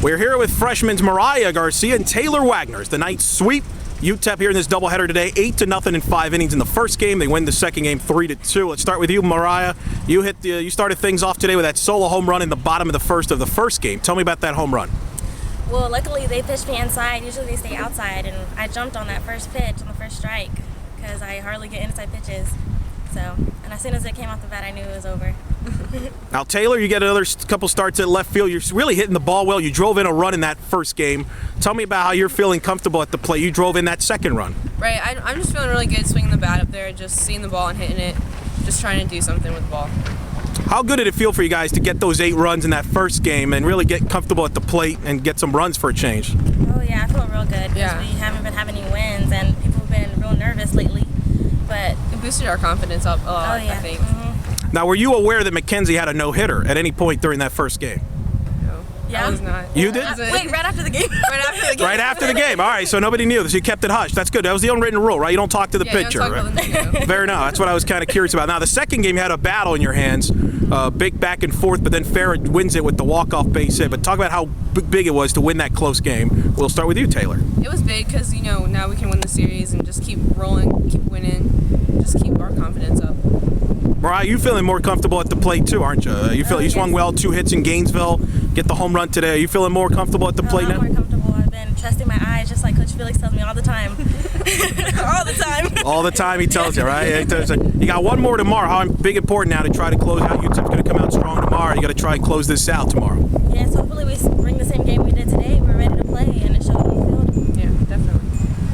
We're here with freshmen Mariah Garcia and Taylor Wagner. The Knights sweep UTEP here in this doubleheader today, 8-0 in 5 innings in the first game. They win the second game 3-2. Let's start with you, Mariah. You started things off today with that solo home run in the bottom of the first game. Tell me about that home run. Well, luckily they pitched me inside. Usually they stay outside, and I jumped on that first pitch on the first strike because I hardly get inside pitches. And as soon as it came off the bat, I knew it was over. Now, Taylor, you get another couple starts at left field. You're really hitting the ball well. You drove in a run in that first game. Tell me about how you're feeling comfortable at the plate. You drove in that second run. Right, I'm just feeling really good swinging the bat up there, just seeing the ball and hitting it, just trying to do something with the ball. How good did it feel for you guys to get those 8 runs in that first game and really get comfortable at the plate and get some runs for a change? Oh, yeah, I feel real good because we haven't been having any wins, and people have been real nervous lately. But it boosted our confidence up a lot, I think. Mm-hmm. Now, were you aware that Mackenzie had a no-hitter at any point during that first game? No, I was not. You did? Wait, right after the game? Right after the game. Right after the game. All right, so nobody knew. So you kept it hush. That's good. That was the unwritten rule, right? You don't talk to the pitcher. Don't talk about the Fair enough. That's what I was kind of curious about. Now, the second game, you had a battle in your hands, big back and forth, but then Farrah wins it with the walk-off base hit. But talk about how big it was to win that close game. We'll start with you, Taylor. It was big because, now we can win the series and just keep rolling, keep winning, just keep our confidence up. Mariah, you feeling more comfortable at the plate too, aren't you? You swung well, 2 hits in Gainesville, get the home run today. Are you feeling more comfortable at the plate now? I'm more comfortable. I've been trusting my eyes, just like Coach Felix tells me all the time. All the time. All the time he tells you, right? You got one more tomorrow. How big important now to try to close out? UTEP's going to come out strong tomorrow. You got to try and close this out tomorrow. Yes, hopefully we bring the same game we did today. We're ready to play, and it shows on the field. Yeah, definitely.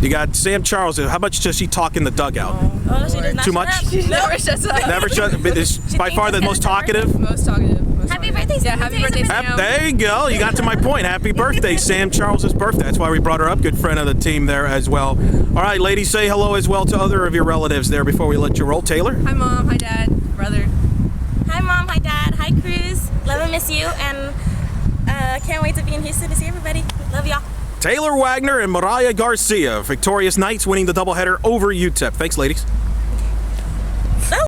You got Sam Charles. How much does she talk in the dugout? Oh, she does not Too shut much? up. She never shuts up. Never shut. Is by far the most talkative. Most talkative. Happy birthday, Sam. Yeah, happy birthday, Sam. There you go. You got to my point. Happy birthday, Sam Charles' birthday. That's why we brought her up. Good friend of the team there as well. All right, ladies, say hello as well to other of your relatives there before we let you roll. Taylor? Hi, Mom. Hi, Dad. Brother. Hi, Mom. Hi, Dad. Hi, Cruz. Love and miss you, and can't wait to be in Houston to see everybody. Love y'all. Taylor Wagner and Mariah Garcia, victorious Knights winning the doubleheader over UTEP. Thanks, ladies.